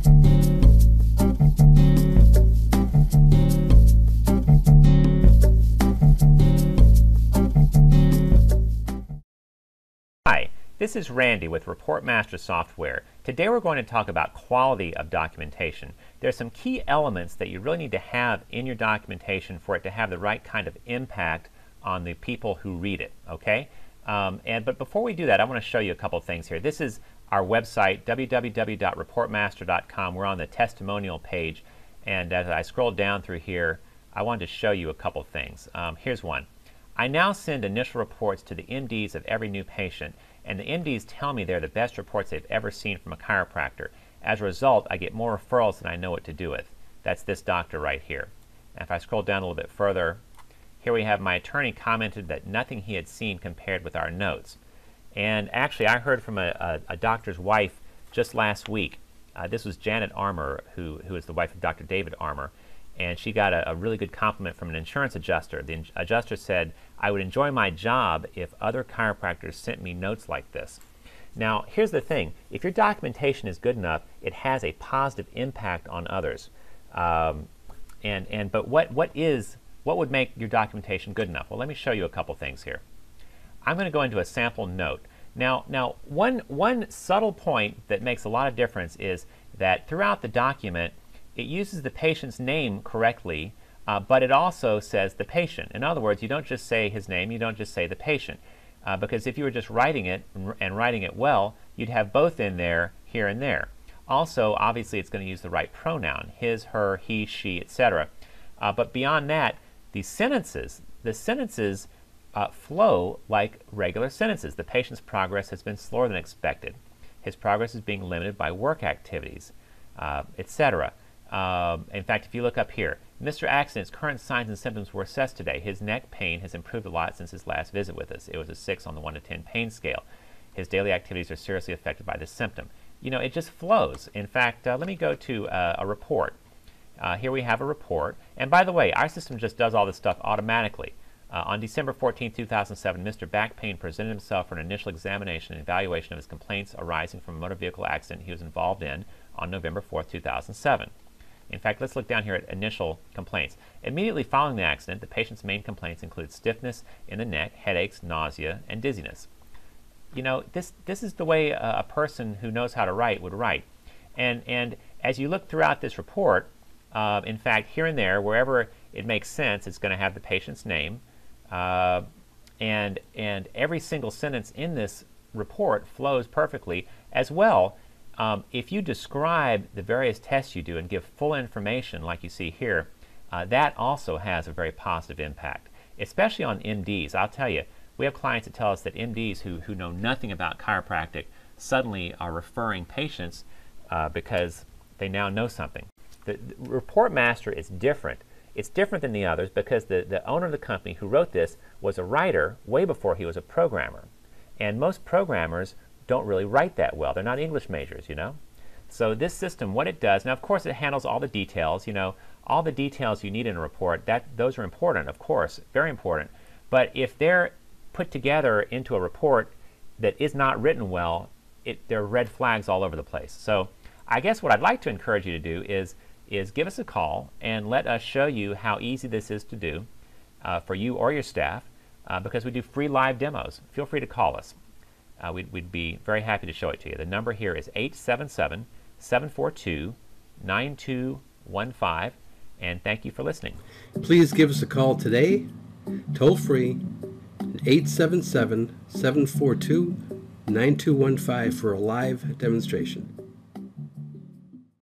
Hi, this is Randy with ReportMaster Software. Today we're going to talk about quality of documentation. There are some key elements that you really need to have in your documentation for it to have the right kind of impact on the people who read it, okay? But before we do that, I want to show you a couple of things here. This is our website, www.reportmaster.com. We're on the testimonial page, and as I scroll down through here, I wanted to show you a couple of things. Here's one. I now send initial reports to the MDs of every new patient, and the MDs tell me they're the best reports they've ever seen from a chiropractor. As a result, I get more referrals than I know what to do with. That's this doctor right here. And if I scroll down a little bit further, here we have my attorney commented that nothing he had seen compared with our notes. And actually, I heard from a doctor's wife just last week. This was Janet Armour, who is the wife of Dr. David Armour. And she got a really good compliment from an insurance adjuster. The adjuster said, I would enjoy my job if other chiropractors sent me notes like this. Now, here's the thing. If your documentation is good enough, it has a positive impact on others. But what would make your documentation good enough? Well, let me show you a couple things here. I'm going to go into a sample note. Now, one subtle point that makes a lot of difference is that throughout the document, it uses the patient's name correctly, but it also says the patient. In other words, you don't just say his name, you don't just say the patient. Because if you were just writing it, and writing it well, you'd have both in there, here and there. Also, obviously, it's going to use the right pronoun, his, her, he, she, etc. But beyond that, the sentences flow like regular sentences. The patient's progress has been slower than expected. His progress is being limited by work activities, etc. In fact, if you look up here, Mr. Accident's current signs and symptoms were assessed today. His neck pain has improved a lot since his last visit with us. It was a 6 on the 1 to 10 pain scale. His daily activities are seriously affected by this symptom. You know, it just flows. In fact, let me go to a report. Here we have a report. And by the way, our system just does all this stuff automatically. On December 14, 2007, Mr. Back Pain presented himself for an initial examination and evaluation of his complaints arising from a motor vehicle accident he was involved in on November 4, 2007. In fact, let's look down here at initial complaints. Immediately following the accident, the patient's main complaints include stiffness in the neck, headaches, nausea, and dizziness. You know, this is the way a person who knows how to write would write. And as you look throughout this report, in fact, here and there, wherever it makes sense, it's going to have the patient's name. And every single sentence in this report flows perfectly as well. If you describe the various tests you do and give full information like you see here, that also has a very positive impact, especially on MDs. I'll tell you, we have clients that tell us that MDs who know nothing about chiropractic suddenly are referring patients because they now know something. The ReportMaster is different. It's different than the others because the owner of the company who wrote this was a writer way before he was a programmer. And most programmers don't really write that well. They're not English majors, you know. So this system, what it does, now of course it handles all the details, you know, all the details you need in a report, those are important, of course, very important. But if they're put together into a report that is not written well, there are red flags all over the place. So I guess what I'd like to encourage you to do is give us a call and let us show you how easy this is to do for you or your staff because we do free live demos. Feel free to call us. We'd be very happy to show it to you. The number here is 877-742-9215, and thank you for listening. Please give us a call today, toll free, 877-742-9215 for a live demonstration.